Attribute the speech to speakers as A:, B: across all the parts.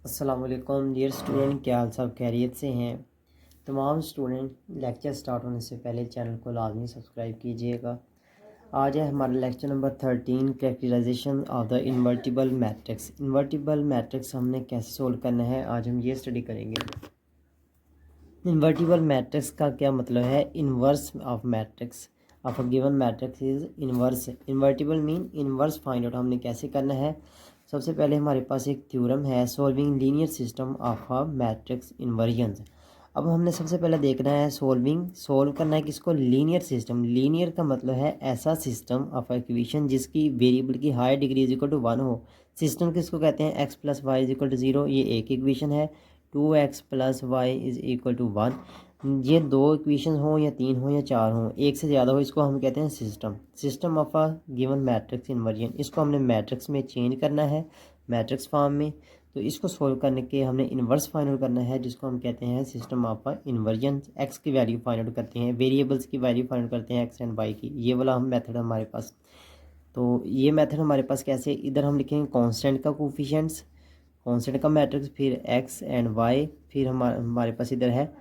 A: अस्सलाम वालेकुम dear student, क्या हाल सब खैरियत से हैं। तमाम स्टूडेंट लेक्चर स्टार्ट होने से पहले चैनल को लाजमी सब्सक्राइब कीजिएगा। आज है हमारा lecture number 13, characterization of the invertible matrix. Invertible matrix हमने कैसे सोल्व करना है, आज हम ये स्टडी करेंगे। इन्वर्टिबल मैट्रिक्स का क्या मतलब है? Inverse of matrix of a given matrix is inverse. Invertible mean inverse find out हमने कैसे करना है। सबसे पहले हमारे पास एक थ्योरम है, solving linear system of a matrix inversion. अब हमने सबसे पहले देखना है सोल्व करना है किसको? Linear system. लीनियर का मतलब है ऐसा सिस्टम ऑफ इक्वेशन जिसकी वेरिएबल की higher degree is equal to 1 हो। सिस्टम किसको कहते हैं? X plus y is equal to 0, ये एक इक्वेशन है। 2x plus y is equal to 1, ये दो इक्वेशन हो या तीन हो या चार हो, एक से ज़्यादा हो, इसको हम कहते हैं system of a given matrix inversion. इसको हमने मैट्रिक्स में चेंज करना है, मैट्रिक्स फॉर्म में। तो इसको सोल्व करने के हमने इन्वर्स फाइंड आउट करना है, जिसको हम कहते हैं system of a inversion. X की वैल्यू फाइंड आउट करते हैं, वेरिएबल्स की वैल्यू फाइंड आउट करते हैं, एक्स एंड वाई की। ये वाला हम मेथड हमारे पास। तो ये मेथड हमारे पास कैसे? इधर हम लिखेंगे कांस्टेंट का कोफिशिएंट्स, कांस्टेंट का मैट्रिक्स, फिर एक्स एंड वाई, फिर हमारे पास इधर है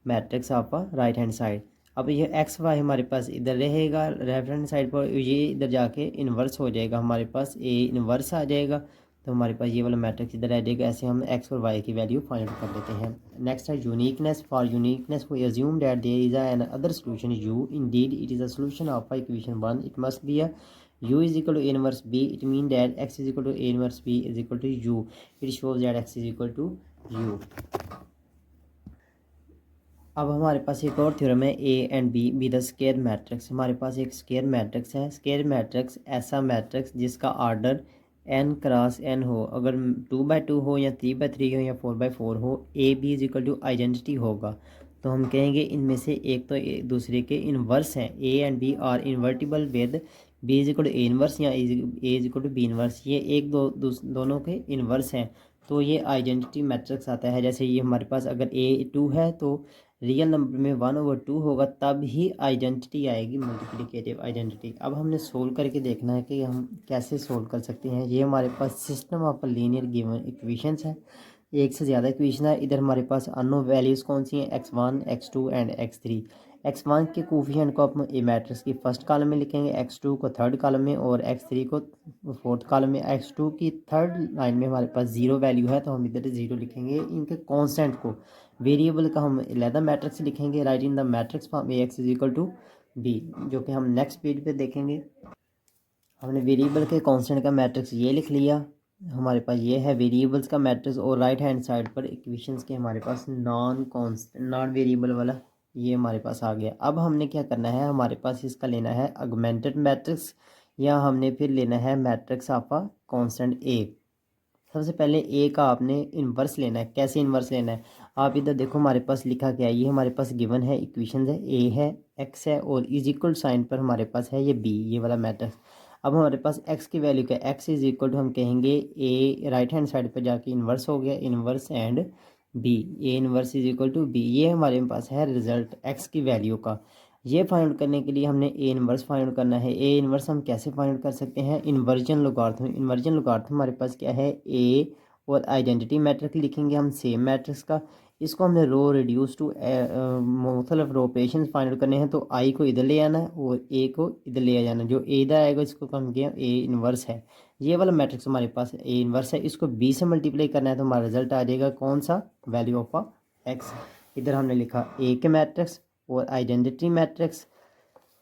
A: matrix of right hand side. अब ये एक्स वाई हमारे पास इधर रहेगा लेफ्ट हैंड साइड पर, ये इधर जाके इन्वर्स हो जाएगा, हमारे पास ए इन्वर्स आ जाएगा। तो हमारे पास ये वाला मैट्रिक्स इधर आ जाएगा। ऐसे हम एक्स और वाई की वैल्यू फाइंड आउट कर लेते हैं। नेक्स्ट है uniqueness. For uniqueness we assume that there is an other solution u, indeed it is a solution of equation 1, it must be a u is equal to a inverse b. It means that x is equal to a inverse b is equal to u. It shows that x is equal to u. अब हमारे पास एक और theorem है, A and B be the square matrix. हमारे पास एक square matrix है। स्केयर मैट्रिक्स ऐसा मैट्रिक्स जिसका ऑर्डर n क्रॉस n हो, अगर 2x2 हो या 3x3 हो या 4x4 हो, A B is equal to identity होगा। तो हम कहेंगे इनमें से एक तो एक दूसरे के इन्वर्स हैं। A and B are invertible with B is equal to A inverse या A is equal to B inverse, ये एक दोनों के इन्वर्स हैं। तो ये आइडेंटिटी मैट्रिक्स आता है। जैसे ये हमारे पास अगर ए 2 है तो रियल नंबर में 1/2 होगा, तब ही आइडेंटिटी आएगी, मल्टीप्लिकेटिव आइडेंटिटी। अब हमने सोल्व करके देखना है कि हम कैसे सोल्व कर सकते हैं। ये हमारे पास system of linear given equations है, एक से ज़्यादा इक्वेशन है। इधर हमारे पास अननोन वैल्यूज़ कौन सी हैं? x1 x2 and x3। x1 के कोफिशिएंट को हम ए मैट्रिक्स की फर्स्ट कॉलम में लिखेंगे, x2 को थर्ड कॉलम में और x3 को फोर्थ कॉलम में। x2 की थर्ड लाइन में हमारे पास जीरो वैल्यू है, तो हम इधर जीरो लिखेंगे। इनके कॉन्स्टेंट को, वेरिएबल का हम अलहदा मैट्रिक्स लिखेंगे, write in the matrix form A x is equal to B, जो कि हम नेक्स्ट पेज पे देखेंगे। हमने वेरिएबल के कांस्टेंट का मैट्रिक्स ये लिख लिया, हमारे पास ये है वेरिएबल्स का मैट्रिक्स। और राइट हैंड साइड पर इक्वेशंस के हमारे पास नॉन वेरिएबल वाला ये हमारे पास आ गया। अब हमने क्या करना है, हमारे पास इसका लेना है ऑगमेंटेड मैट्रिक्स, या हमने फिर लेना है मैट्रिक्स ऑफ अ कांस्टेंट ए। सबसे पहले ए का आपने इन्वर्स लेना है। कैसे इन्वर्स लेना है? आप इधर देखो, हमारे पास लिखा क्या है, ये हमारे पास गिवन है, इक्वेशन है, ए है, एक्स है और इज इक्वल साइन पर हमारे पास है ये बी, ये वाला मैट्रिक्स। अब हमारे पास एक्स की वैल्यू क्या है? एक्स इज इक्वल टू हम कहेंगे ए, राइट हैंड साइड पर जाके इन्वर्स हो गया, inverse and B, A inverse is equal to B. ये हमारे पास है रिजल्ट एक्स की वैल्यू का। ये फाइंड आउट करने के लिए हमने ए इन्वर्स फाइंड आउट करना है। ए इन्वर्स हम कैसे फाइंड आउट कर सकते हैं? Inversion logarithm. इन्वर्जन लोगारिथम हमारे पास क्या है? ए और आइडेंटिटी मैट्रिक्स लिखेंगे हम सेम मैट्रिक्स का। इसको हमने रो रिड्यूस टू मुख्तलिफ रो ऑपरेशन फाइंड आउट करने हैं। तो आई को इधर ले आना है और ए को इधर ले आ जाना। जो ए इधर आएगा इसको हम किया ए इन्वर्स है। ये वाला मैट्रिक्स हमारे पास ए इन्वर्स है, इसको बी से मल्टीप्लाई करना है तो हमारा रिजल्ट आ जाएगा कौन सा? Value of x. इधर हमने लिखा ए के मैट्रिक्स और आइडेंटिटी मैट्रिक्स।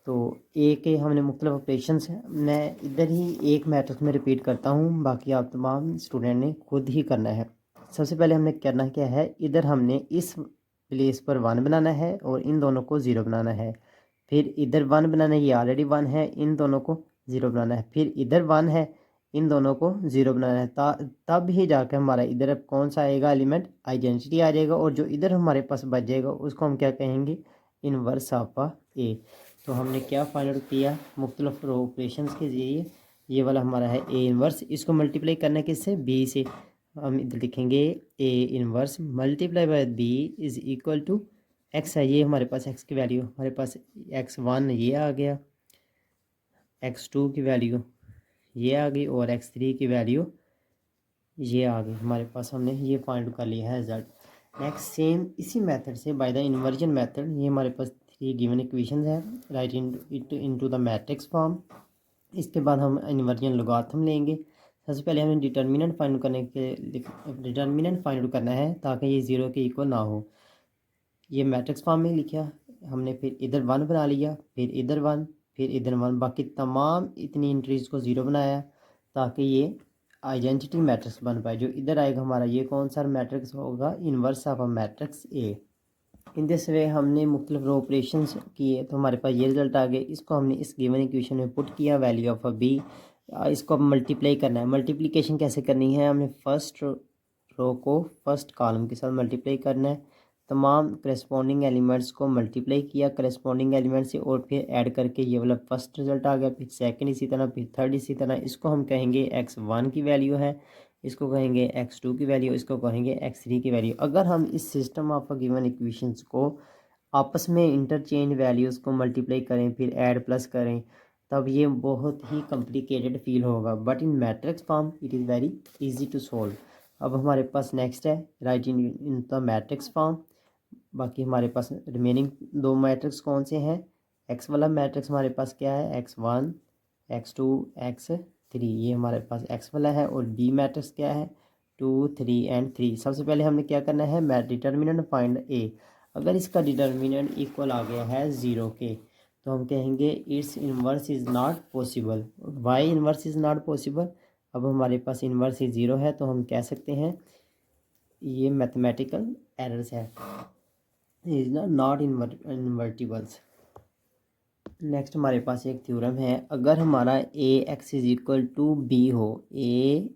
A: तो ए के हमने मुख्तलिफ ऑपरेशंस हैं, मैं इधर ही एक मैट्रिक्स में रिपीट करता हूँ, बाकी आप तमाम स्टूडेंट ने खुद ही करना है। सबसे पहले हमने करना क्या है, इधर हमने इस प्लेस पर 1 बनाना है और इन दोनों को 0 बनाना है। फिर इधर 1 बनाना है, ये ऑलरेडी 1 है, इन दोनों को 0 बनाना है। फिर इधर 1 है, इन दोनों को 0 बनाना है। तब ही जाकर हमारा इधर अब कौन सा आएगा एलिमेंट? आइडेंटिटी आ जाएगा। और जो इधर हमारे पास बच जाएगा उसको हम क्या कहेंगे? इन्वर्स ऑफ ए। तो हमने क्या फाइंड आउट किया मुख्तलिफ रो ऑपरेशंस के ज़रिए? ये वाला हमारा है ए इन्वर्स, इसको मल्टीप्लाई करना किससे? बी से। हम इधर लिखेंगे A inverse multiply by B is equal to X है। ये हमारे पास एक्स की वैल्यू, हमारे पास x1 ये आ गया, x2 की वैल्यू ये आ गई और x3 की वैल्यू ये आ गई हमारे पास, हमने ये फाइंड कर लिया है रिजल्ट। नेक्स्ट सेम इसी मेथड से बाय द इन्वर्जन मेथड, ये हमारे पास 3 गिवन इक्वेशन है, right into the matrix form. इसके बाद हम इन्वर्जन लॉगरिथम लेंगे। सबसे पहले हमें डिटर्मिनेंट फाइंड करने के डिटर्मिनेंट फाइंड करना है ताकि ये 0 के इक्वल ना हो। ये मैट्रिक्स फॉर्म में लिखा हमने, फिर इधर 1 बना लिया, फिर इधर 1, फिर इधर 1, बाकी तमाम इतनी एंट्रीज को 0 बनाया ताकि ये आइडेंटिटी मैट्रिक्स बन पाए। जो इधर आएगा हमारा ये कौन सा मैट्रिक्स होगा, inverse of a matrix A. In this way हमने मुख्तलिफ रो ऑपरेशन किए तो हमारे पास ये रिजल्ट आ गए। इसको हमने इस गिवन इक्वेशन में पुट किया, वैल्यू ऑफ अ बी। इसको अब मल्टीप्लाई करना है। मल्टीप्लिकेशन कैसे करनी है, हमने फर्स्ट रो को फर्स्ट कॉलम के साथ मल्टीप्लाई करना है। तमाम करस्पॉन्डिंग एलिमेंट्स को मल्टीप्लाई किया करस्पॉन्डिंग एलिमेंट से, और फिर ऐड करके ये वाला फर्स्ट रिजल्ट आ गया, फिर सेकंड इसी तरह, फिर थर्ड इसी तरह। इसको हम कहेंगे x1 की वैल्यू है, इसको कहेंगे x2 की वैल्यू, इसको कहेंगे x3 की वैल्यू। अगर हम इस सिस्टम ऑफ गिवन इक्वेशंस को आपस में इंटरचेंज वैल्यूज़ को मल्टीप्लाई करें, फिर ऐड प्लस करें, तब ये बहुत ही कॉम्प्लिकेटेड फील होगा, but in matrix form it is very easy to solve. अब हमारे पास नेक्स्ट है right in the matrix form. बाकी हमारे पास रिमेनिंग 2 मैट्रिक्स कौन से हैं। एक्स वाला मैट्रिक्स हमारे पास क्या है, x1 x2 x3, ये हमारे पास एक्स वाला है। और बी मैट्रिक्स क्या है, 2 3 एंड 3। सबसे पहले हमने क्या करना है, डिटर्मिनेंट फाइंड ए। अगर इसका डिटर्मिनेंट इक्वल आ गया है 0 के, तो हम कहेंगे it's inverse is not possible. Why inverse is not possible, अब हमारे पास इन्वर्स ही 0 है तो हम कह सकते हैं ये मैथमेटिकल एरर्स है, इज नॉट इन्वर्टिबल्स। नेक्स्ट हमारे पास एक थ्योरम है, अगर हमारा A x is equal to B हो, A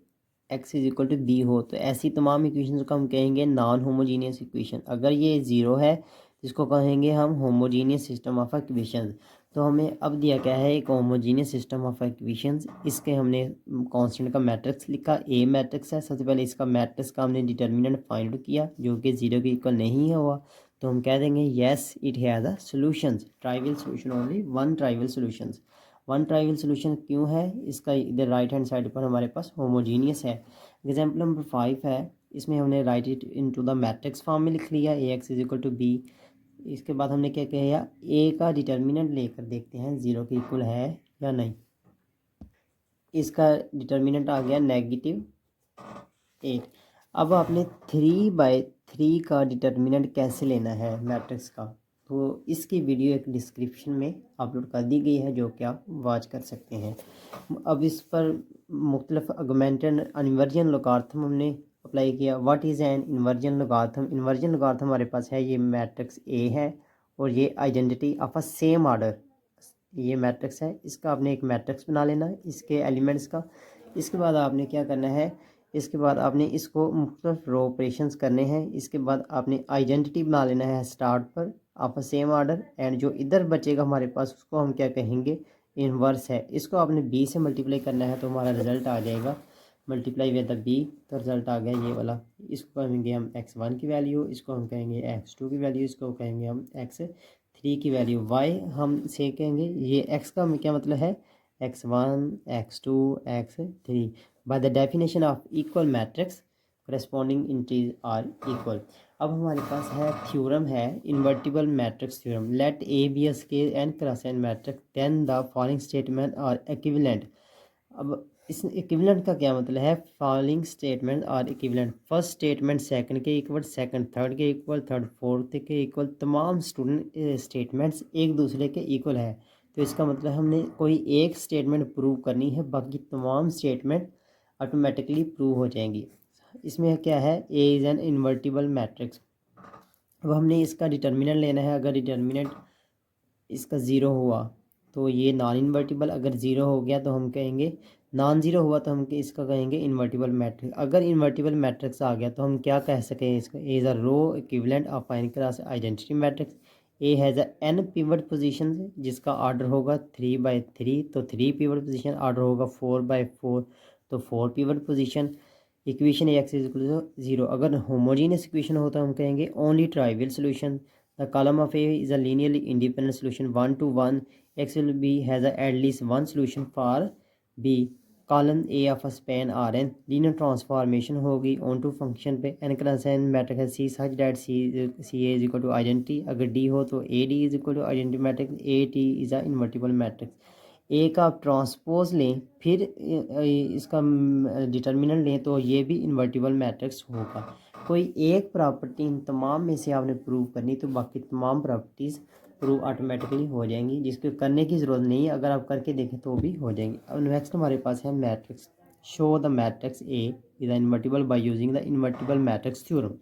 A: x is equal to B हो, तो ऐसी तमाम इक्वेशंस को हम कहेंगे नॉन होमोजीनियस इक्वेशन। अगर ये 0 है जिसको कहेंगे हम होमोजीनियस सिस्टम ऑफ इक्वेशंस। तो हमें अब दिया क्या है, एक होमोजीनियस सिस्टम ऑफ इक्वेशंस। इसके हमने कांस्टेंट का मैट्रिक्स लिखा, ए मैट्रिक्स है। सबसे पहले इसका मैट्रिक्स का हमने डिटर्मिनेंट फाइंड किया जो कि 0 के इक्वल नहीं हुआ, तो हम कह देंगे yes it has a solutions, trivial solution, only one trivial solutions. One trivial solution क्यों है, इसका इधर राइट हैंड साइड पर हमारे पास होमोजीनियस है। एग्जाम्पल नंबर 5 है, इसमें हमने write it into the matrix form में लिख लिया, A x is equal to B. इसके बाद हमने क्या किया, ए का डिटर्मिनेंट लेकर देखते हैं 0 के इक्वल है या नहीं। इसका डिटर्मिनेंट आ गया -8। अब आपने 3/3 का डिटर्मिनेंट कैसे लेना है मैट्रिक्स का, तो इसकी वीडियो एक डिस्क्रिप्शन में अपलोड कर दी गई है जो कि आप वॉच कर सकते हैं। अब इस पर मुख्तलिफ ऑगमेंटेड इन्वर्जन लॉगरिथम हमने अप्लाई किया। What is an inversion logarithm, inversion logarithm हमारे पास है, ये मैट्रिक्स ए है और ये identity of a same order, ये मैट्रिक्स है। इसका आपने एक मैट्रिक्स बना लेना है इसके एलिमेंट्स का। इसके बाद आपने क्या करना है, इसके बाद आपने इसको मुख्तलिफ रो ऑपरेशंस करने हैं। इसके बाद आपने आइडेंटिटी बना लेना है स्टार्ट पर आप सेम आर्डर, एंड जो इधर बचेगा हमारे पास उसको हम क्या कहेंगे, इन्वर्स है। इसको आपने बी से मल्टीप्लाई करना है तो हमारा रिजल्ट आ जाएगा मल्टीप्लाई विद द बी, तो रिजल्ट आ गया ये वाला। इसको कहेंगे हम x1 की वैल्यू, इसको हम कहेंगे x2 की वैल्यू, इसको कहेंगे हम x3 की वैल्यू। y हम से कहेंगे, ये x का क्या मतलब है, x1 x2 x3। By the definition of equal matrix corresponding entries are equal. अब हमारे पास है थ्योरम है invertible matrix theorem. Let A be a scale and cross and matrix then the following statement are equivalent. अब इस equivalent का क्या मतलब है, following statement are equivalent. First statement second के इक्वल, सेकंड थर्ड के इक्वल, थर्ड फोर्थ के equal, तमाम स्टूडेंट स्टेटमेंट्स एक दूसरे के इक्वल है। तो इसका मतलब हमने कोई एक स्टेटमेंट प्रूव करनी है, बाकी तमाम स्टेटमेंट ऑटोमेटिकली प्रूव हो जाएंगी। इसमें क्या है, ए इज़ एन इन्वर्टिबल मैट्रिक्स। अब हमने इसका डिटर्मिनेंट लेना है। अगर डिटर्मिनेंट इसका 0 हुआ तो ये नॉन इन्वर्टिबल, अगर 0 हो गया तो हम कहेंगे नॉन ज़ीरो हुआ तो हम इसका कहेंगे इन्वर्टिबल मैट्रिक्स। अगर इन्वर्टिबल मैट्रिक्स आ गया तो हम क्या कह सकें, इसका A is a row equivalent of n cross identity matrix. A has a n pivot position जिसका ऑर्डर होगा 3/3, तो 3 पिवट पोजीशन। ऑर्डर होगा 4/4 तो 4 pivot position. Equation A x is equal to 0। अगर होमोजीनियस इक्वेशन हो तो हम कहेंगे only trivial solution. The column of A is a linearly independent solution 1 to 1। X will be has a at least one solution for B. Column A of span R n linear transformation होगी on to function पे n cross n matrix है C such that C A is equal to identity, अगर D हो तो A D is equal to identity matrix, A T is a invertible matrix. A का आप transpose लें फिर इसका डिटर्मिनेंट लें तो ये भी इन्वर्टिबल मैट्रिक्स होगा। कोई एक प्रॉपर्टी इन तमाम में से आपने प्रूव करनी तो बाकी तमाम प्रॉपर्टीज़ प्रूव ऑटोमेटिकली हो जाएंगी, जिसको करने की ज़रूरत नहीं है, अगर आप करके देखें तो भी हो जाएंगी। अब नेक्स्ट हमारे पास है matrix. Show the matrix A is invertible by using the invertible matrix theorem.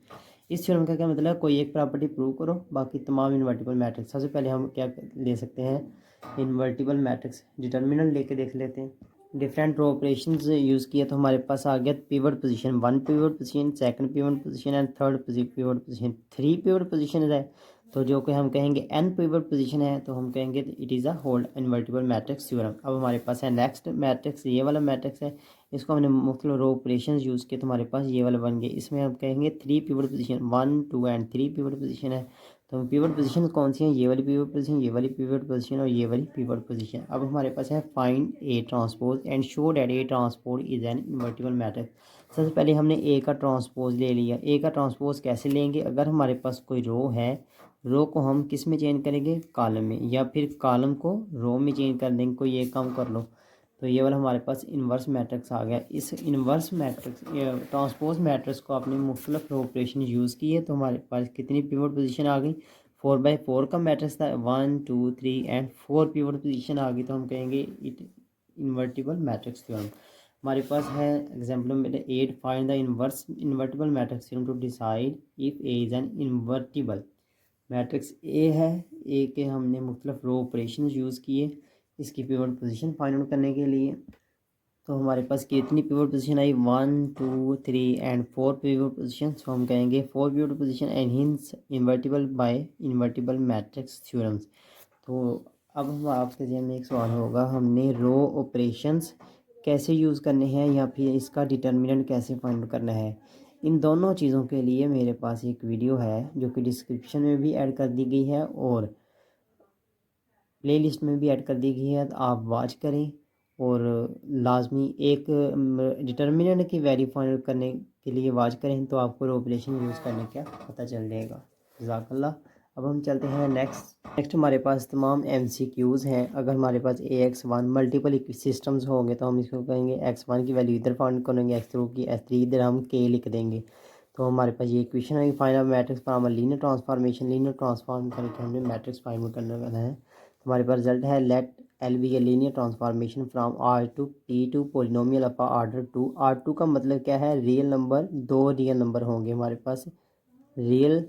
A: इस थ्योरम का क्या मतलब है, कोई एक प्रॉपर्टी प्रूव करो बाकी तमाम इन्वर्टिबल मैट्रिक्स। सबसे पहले हम क्या ले सकते हैं, इन्वर्टिबल मैट्रिक्स डिटर्मिनेंट लेके देख लेते हैं। डिफरेंट रो ऑपरेशंस यूज़ किया तो हमारे पास आ गया pivot position, one pivot position, second pivot position and third pivot position. Three pivot position है तो जो कि हम कहेंगे एन पिवट पोजीशन है तो हम कहेंगे it is a hold invertible matrix theorem. अब हमारे पास है नेक्स्ट मैट्रिक्स, ये वाला मैट्रिक्स है, इसको हमने मुख्तलिफ रो ऑपरेशंस यूज़ किए तो हमारे पास ये वाला बन गया। इसमें हम कहेंगे three pivot position, one two and three pivot position है तो पिवट पोजीशन कौन सी है, ये वाली पिवट पोजीशन, ये वाली पिवट पोजीशन और ये वाली पिवट पोजीशन। अब हमारे पास है find A transpose and show that A transpose is an invertible matrix. सबसे पहले हमने ए का ट्रांसपोज ले लिया। ए का ट्रांसपोज कैसे लेंगे, अगर हमारे पास कोई रो है, रो को हम किस में चेंज करेंगे, कॉलम में, या फिर कॉलम को रो में चेंज कर देंगे, कोई एक काम कर लो तो ये वाला हमारे पास इन्वर्स मैट्रिक्स आ गया। इस इन्वर्स मैट्रिक्स ट्रांसपोज मैट्रिक्स को आपने मुख्तलिफ ऑपरेशन यूज़ किए तो हमारे पास कितनी पिवट पोजीशन आ गई, 4/4 का मैट्रिक्स था, 1 2 3 एंड 4 पिवट पोजीशन आ गई तो हम कहेंगे इट इन्वर्टिबल मैट्रिक्स थ्योरम। हमारे पास है एग्जाम्पल में 8 find the inverse invertible matrix theorem to decide if A is an invertible matrix. A है, ए के हमने मुख्तलिफ रो ऑपरेशन यूज़ किए इसकी पिवट पोजीशन फाइंड आउट करने के लिए। तो हमारे पास कितनी पिवट पोजीशन आई, 1 2 3 एंड 4 पिवट पोजीशन। तो हम कहेंगे 4 pivot position and hence invertible by invertible matrix theorems. तो अब हम आपके जहन में एक सवाल होगा, हमने रो ऑपरेशंस कैसे यूज़ करने हैं या फिर इसका डिटर्मिनेंट कैसे फाइंड करना है। इन दोनों चीज़ों के लिए मेरे पास एक वीडियो है जो कि डिस्क्रिप्शन में भी ऐड कर दी गई है और प्ले लिस्ट में भी ऐड कर दी गई है, तो आप वॉच करें और लाजमी एक डिटर्मिनेंट की वैल्यू फाइंड करने के लिए वॉच करें तो आपको ऑपरेशन यूज़ करने का पता चल जाएगा। जज़ाकल्लाह। अब हम चलते हैं नेक्स्ट हमारे पास तमाम MCQs हैं। अगर हमारे पास AX1 मल्टीपल सिस्टम्स होंगे तो हम इसको कहेंगे X1 की वैल्यू इधर फाइंड करेंगे, X2 की, X3 इधर हम K लिख देंगे। तो हमारे पास ये इक्वेशन है, find matrix from a linear transformation, linear transform करके हमने मैट्रिक्स फाइंड करना है। हमारे पास रिजल्ट है let L be a linear transformation from R two T two polynomial of order two. R two का मतलब क्या है, रियल नंबर, दो रियल नंबर होंगे हमारे पास, रियल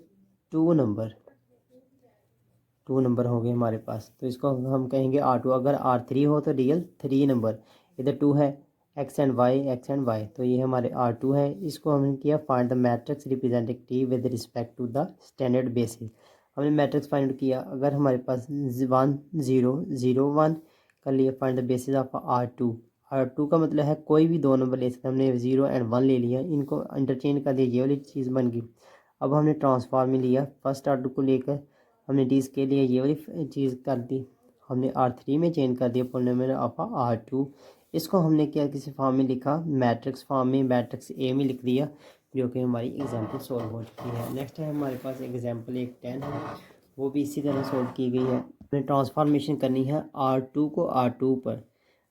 A: टू नंबर हो गए हमारे पास तो इसको हम कहेंगे R2। अगर R3 हो तो रियल 3 नंबर, इधर 2 है, x एंड y तो ये हमारे R2 है। इसको हमने किया find the matrix representative with respect to the standard basis. हमने मैट्रिक्स फाइंड किया, अगर हमारे पास 1 0 0 1 कर लिए, find the basis of R2 का मतलब है कोई भी दो नंबर ले सकते हैं, हमने 0 एंड 1 ले लिया, इनको इंटरचेंज कर दिया, ये वाली चीज़ बन गई। अब हमने ट्रांसफॉर्म में लिया, फर्स्ट R2 को लेकर हमने डी के लिए ये वाली चीज़ कर दी, हमने R3 में चेंज कर दिया पोलिनोमियल ऑफ R2। इसको हमने क्या किसी फॉर्म में लिखा, मैट्रिक्स फॉर्म में, मैट्रिक्स ए में लिख दिया, जो कि हमारी एग्जांपल सॉल्व हो चुकी है। नेक्स्ट है हमारे पास एग्जांपल एक 10 है, वो भी इसी तरह सॉल्व की गई है। हमने ट्रांसफॉर्मेशन करनी है R2 को R2 पर,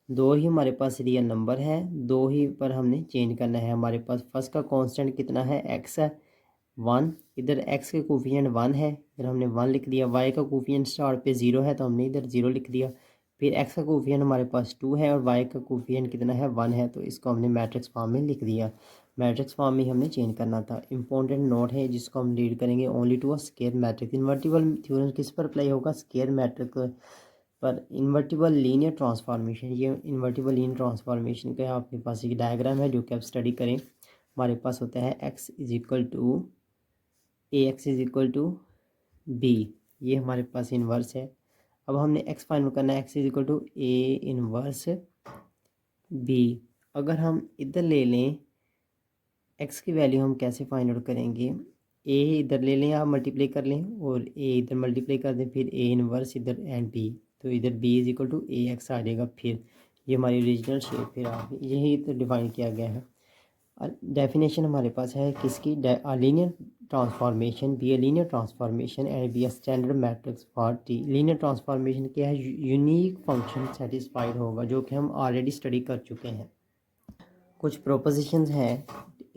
A: दो ही हमारे पास रियल नंबर है, दो ही पर हमने चेंज करना है। हमारे पास फर्स्ट का कांस्टेंट कितना है, x है 1, इधर x के कोफिशिएंट 1 है, इधर हमने 1 लिख दिया। y का कोफिशिएंट स्टार्ट पे 0 है तो हमने इधर 0 लिख दिया। फिर x का कोफिशिएंट हमारे पास 2 है और y का कोफिशिएंट कितना है, 1 है, तो इसको हमने मैट्रिक्स फॉर्म में लिख दिया। मैट्रिक्स फॉर्म में हमने चेंज करना था। इंपॉर्टेंट नोट है जिसको हम रीड करेंगे, only to a square matrix. Invertible theorem किस पर अप्लाई होगा, स्क्वायर मैट्रिक्स पर। इन्वर्टिबल लीनियर ट्रांसफॉर्मेशन, ये इन्वर्टिबल लीनियर ट्रांसफॉर्मेशन का आपके पास एक डायग्राम है जो कि आप स्टडी करें। हमारे पास होता है x is equal to AX is equal to B, ये हमारे पास इन्वर्स है। अब हमने x फाइंड करना है, x is equal to A inverse B। अगर हम इधर ले लें x की वैल्यू हम कैसे फाइंड आउट करेंगे, a इधर ले लें, आप मल्टीप्लाई कर लें और a इधर मल्टीप्लाई कर दें, फिर a इन्वर्स इधर एंड b, तो इधर b is equal to AX आ जाएगा। फिर ये हमारी ओरिजिनल शेप फिर आ गई, यही तो डिफाइन किया गया है। डेफिनेशन हमारे पास है किसकी, linear transformation, be a linear transformation and B a standard matrix for T. Linear transformation क्या है, यूनिक फंक्शन सेटिस्फाइड होगा, जो कि हम ऑलरेडी स्टडी कर चुके हैं। कुछ प्रोपोजिशंस हैं,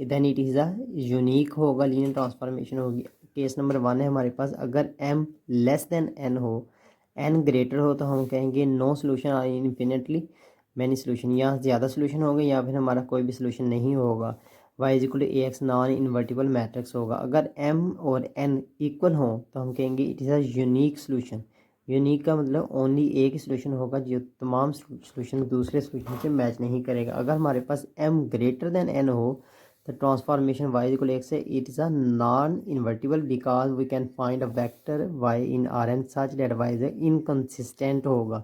A: then it is a unique होगा, लीनियर ट्रांसफॉर्मेशन होगी। केस नंबर 1 है हमारे पास, अगर m लेस देन n हो, n ग्रेटर हो, तो हम कहेंगे no solution or infinitely many solution, या ज़्यादा सोल्यूशन होगा या फिर हमारा कोई भी सोल्यूशन नहीं होगा। y is equal to A X non invertible matrix होगा। अगर m और n इक्वल हो तो हम कहेंगे it is a unique solution. Unique का मतलब ओनली एक ही सोल्यूशन होगा, जो तमाम सोल्यूशन दूसरे सोल्यूशन से मैच नहीं करेगा। अगर हमारे पास m ग्रेटर देन n हो तो ट्रांसफॉर्मेशन y इक्वल x है, it is a non invertible because we can find a vector y in Rn such that y is inconsistent होगा।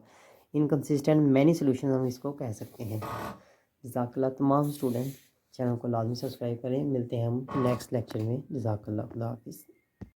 A: इनकंसिस्टेंट मैनी सोल्यूशन हम इसको कह सकते हैं। जज़ाकल्लाह। तमाम स्टूडेंट चैनल को लाजमी सब्सक्राइब करें। मिलते हैं हम नेक्स्ट लेक्चर में। जज़ाकल्लाह, खुदा हाफिज़।